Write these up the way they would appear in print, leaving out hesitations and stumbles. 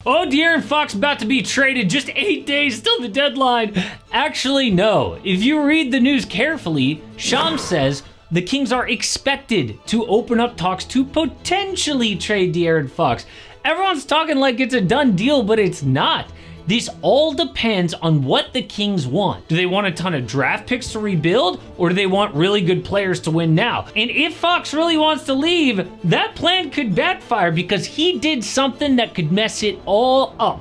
Oh, De'Aaron Fox about to be traded, just 8 days till the deadline. Actually, no. If you read the news carefully, Shams says the Kings are expected to open up talks to potentially trade De'Aaron Fox. Everyone's talking like it's a done deal, but it's not. This all depends on what the Kings want. Do they want a ton of draft picks to rebuild, or do they want really good players to win now? And if Fox really wants to leave, that plan could backfire because he did something that could mess it all up.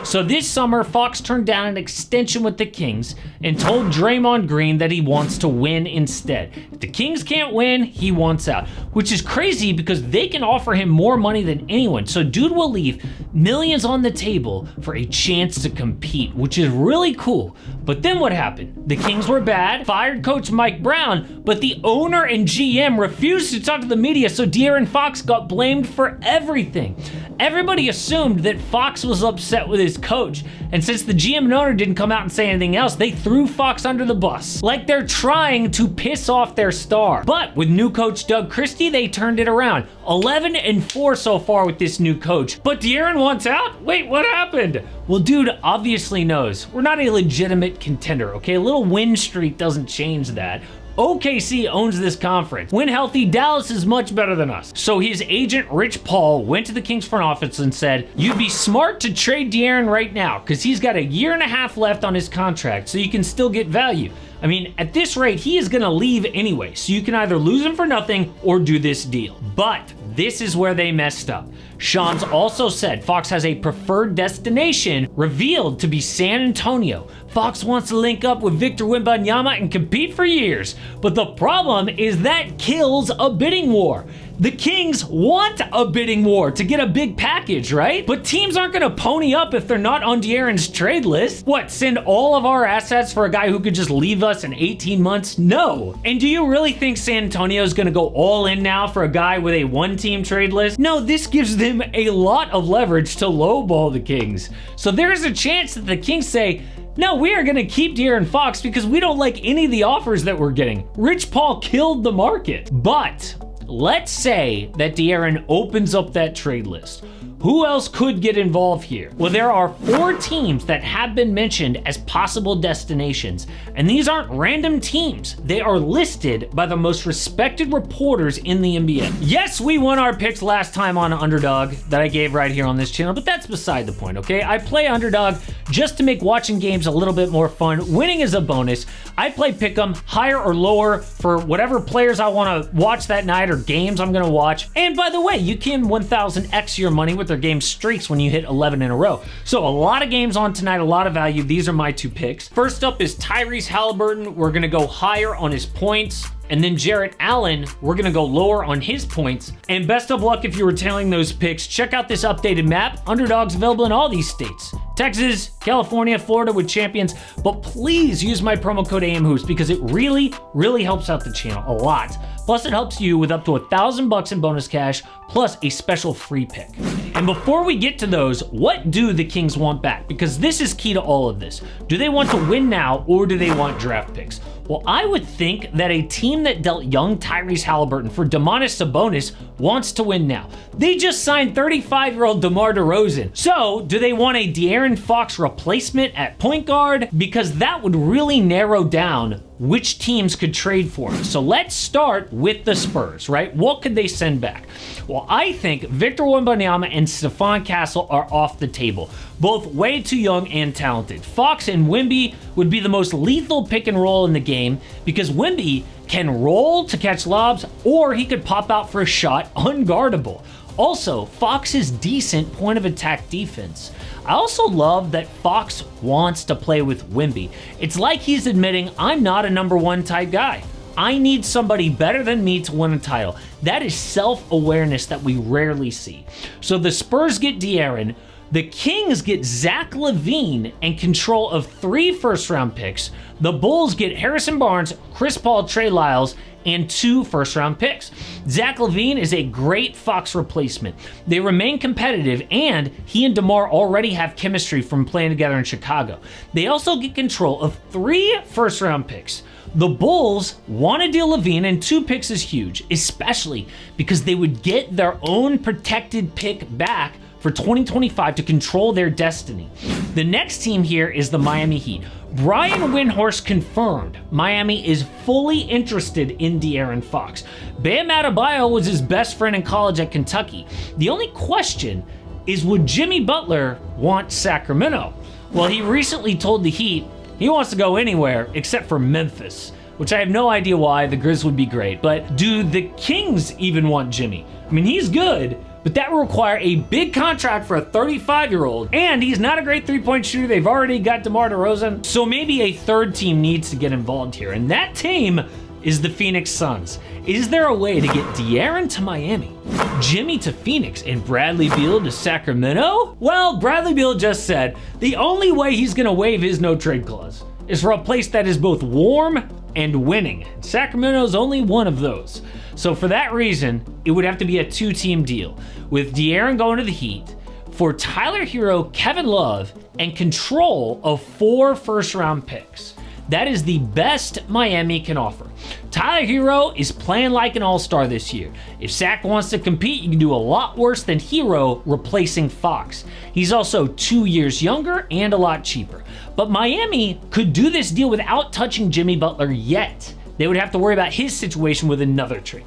So this summer, Fox turned down an extension with the Kings and told Draymond Green that he wants to win instead. If the Kings can't win, he wants out, which is crazy because they can offer him more money than anyone. So dude will leave millions on the table for a chance to compete, which is really cool. But then what happened? The Kings were bad, fired coach Mike Brown, but the owner and GM refused to talk to the media, so De'Aaron Fox got blamed for everything. Everybody assumed that Fox was upset with his coach, and since the GM and owner didn't come out and say anything else, they threw Fox under the bus, like they're trying to piss off their star. But with new coach Doug Christie, they turned it around. 11-4 so far with this new coach. But De'Aaron wants out? Wait, what happened? Well, dude obviously knows we're not a legitimate contender, okay? A little win streak doesn't change that. OKC owns this conference. When healthy, Dallas is much better than us. So his agent, Rich Paul, went to the Kings front office and said, you'd be smart to trade De'Aaron right now because he's got a year and a half left on his contract, so you can still get value. I mean, at this rate, he is gonna leave anyway, so you can either lose him for nothing or do this deal. But this is where they messed up. Shams also said Fox has a preferred destination revealed to be San Antonio. Fox wants to link up with Victor Wembanyama and compete for years. But the problem is that kills a bidding war. The Kings want a bidding war to get a big package, right? But teams aren't gonna pony up if they're not on De'Aaron's trade list. What, send all of our assets for a guy who could just leave us in 18 months? No. And do you really think San Antonio is gonna go all in now for a guy with a one-team trade list? No, this gives them a lot of leverage to lowball the Kings. So there's a chance that the Kings say, no, we are gonna keep De'Aaron Fox because we don't like any of the offers that we're getting. Rich Paul killed the market. But let's say that De'Aaron opens up that trade list. Who else could get involved here? Well, there are 4 teams that have been mentioned as possible destinations, and these aren't random teams. They are listed by the most respected reporters in the NBA. Yes, we won our picks last time on Underdog that I gave right here on this channel, but that's beside the point, okay? I play Underdog just to make watching games a little bit more fun. Winning is a bonus. I play Pick'em, higher or lower, for whatever players I want to watch that night or games I'm going to watch. And by the way, you can 1000x your money with their game streaks when you hit 11 in a row. So a lot of games on tonight, a lot of value. These are my 2 picks. First up is Tyrese Halliburton. We're going to go higher on his points. And then Jarrett Allen, we're gonna go lower on his points. And best of luck if you were tailing those picks. Check out this updated map. Underdog's available in all these states. Texas, California, Florida with champions. But please use my promo code AMHoops because it really, really helps out the channel a lot. Plus it helps you with up to $1,000 in bonus cash, plus a special free pick. And before we get to those, what do the Kings want back? Because this is key to all of this. Do they want to win now or do they want draft picks? Well, I would think that a team that dealt young Tyrese Halliburton for Domantas Sabonis wants to win now. They just signed 35-year-old DeMar DeRozan. So, do they want a De'Aaron Fox replacement at point guard? Because that would really narrow down which teams could trade for him. So let's start with the Spurs, right? What could they send back? Well, I think Victor Wembanyama and Stephon Castle are off the table. Both way too young and talented. Fox and Wemby would be the most lethal pick and roll in the game because Wemby can roll to catch lobs or he could pop out for a shot unguardable. Also, Fox's decent point of attack defense. I also love that Fox wants to play with Wemby. It's like he's admitting, I'm not a number 1 type guy. I need somebody better than me to win a title. That is self-awareness that we rarely see. So the Spurs get De'Aaron, the Kings get Zach LaVine and control of 3 first-round picks. The Bulls get Harrison Barnes, Chris Paul, Trey Lyles, and 2 first-round picks. Zach LaVine is a great Fox replacement. They remain competitive, and he and DeMar already have chemistry from playing together in Chicago. They also get control of 3 first-round picks. The Bulls want to deal LaVine, and 2 picks is huge, especially because they would get their own protected pick back for 2025 to control their destiny. The next team here is the Miami Heat. Brian Windhorst confirmed Miami is fully interested in De'Aaron Fox. Bam Adebayo was his best friend in college at Kentucky. The only question is, would Jimmy Butler want Sacramento? Well, he recently told the Heat he wants to go anywhere except for Memphis, which I have no idea why. The Grizz would be great. But do the Kings even want Jimmy? I mean, he's good, but that will require a big contract for a 35-year-old, and he's not a great three-point shooter. They've already got DeMar DeRozan, so maybe a third team needs to get involved here, and that team is the Phoenix Suns. Is there a way to get De'Aaron to Miami, Jimmy to Phoenix, and Bradley Beal to Sacramento? Well, Bradley Beal just said the only way he's gonna waive his no-trade clause is for a place that is both warm and winning. Sacramento's only one of those. So for that reason, it would have to be a two-team deal, with De'Aaron going to the Heat for Tyler Hero, Kevin Love, and control of 4 first-round picks. That is the best Miami can offer. Tyler Hero is playing like an all-star this year. If Sac wants to compete, you can do a lot worse than Hero replacing Fox. He's also 2 years younger and a lot cheaper. But Miami could do this deal without touching Jimmy Butler yet. They would have to worry about his situation with another trade.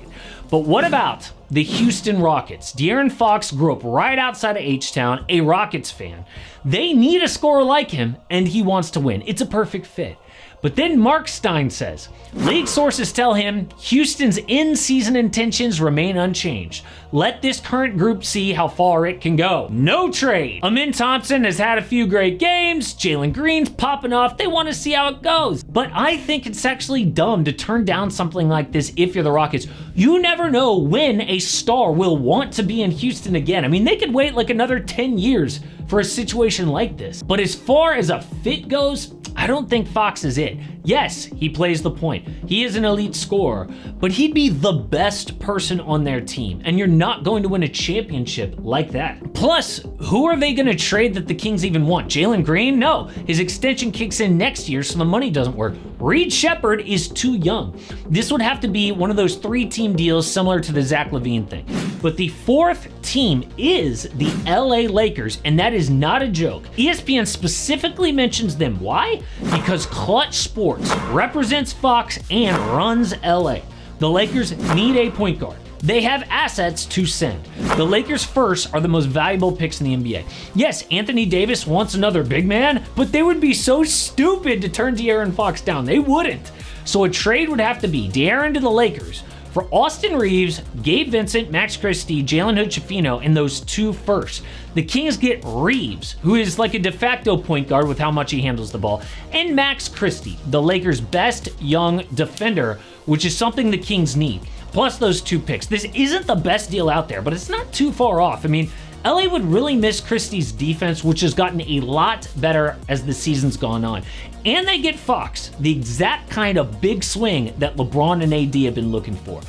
But what about the Houston Rockets? De'Aaron Fox grew up right outside of H-Town, a Rockets fan. They need a scorer like him, and he wants to win. It's a perfect fit. But then Mark Stein says, league sources tell him Houston's in-season intentions remain unchanged. Let this current group see how far it can go. No trade. Amin Thompson has had a few great games. Jalen Green's popping off. They want to see how it goes. But I think it's actually dumb to turn down something like this if you're the Rockets. You never know when a star will want to be in Houston again. I mean, they could wait like another 10 years for a situation like this. But as far as a fit goes, I don't think Fox is it. Yes, he plays the point. He is an elite scorer, but he'd be the best person on their team, and you're not going to win a championship like that. Plus, who are they going to trade that the Kings even want? Jalen Green? No, his extension kicks in next year, so the money doesn't work. Reed Shepherd is too young. This would have to be one of those 3-team deals similar to the Zach LaVine thing. But the 4th team is the LA Lakers, and that is not a joke. ESPN specifically mentions them. Why? Because Clutch Sports represents Fox and runs LA. The Lakers need a point guard. They have assets to send. The Lakers first are the most valuable picks in the NBA. Yes, Anthony Davis wants another big man, but they would be so stupid to turn De'Aaron Fox down. They wouldn't. So a trade would have to be De'Aaron to the Lakers for Austin Reeves, Gabe Vincent, Max Christie, Jalen Hood-Schifino, and those 2 firsts. The Kings get Reeves, who is like a de facto point guard with how much he handles the ball, and Max Christie, the Lakers' best young defender, which is something the Kings need. Plus those 2 picks. This isn't the best deal out there, but it's not too far off. I mean, LA would really miss Christie's defense, which has gotten a lot better as the season's gone on. And they get Fox, the exact kind of big swing that LeBron and AD have been looking for.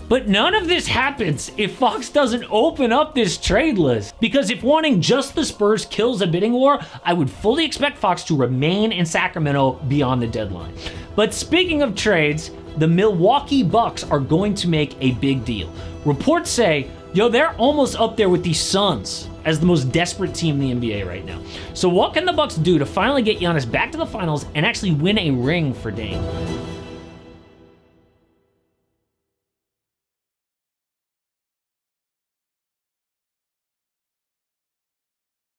But none of this happens if Fox doesn't open up this trade list. Because if wanting just the Spurs kills a bidding war, I would fully expect Fox to remain in Sacramento beyond the deadline. But speaking of trades, the Milwaukee Bucks are going to make a big deal. Reports say, they're almost up there with the Suns as the most desperate team in the NBA right now. So what can the Bucks do to finally get Giannis back to the finals and actually win a ring for Dame?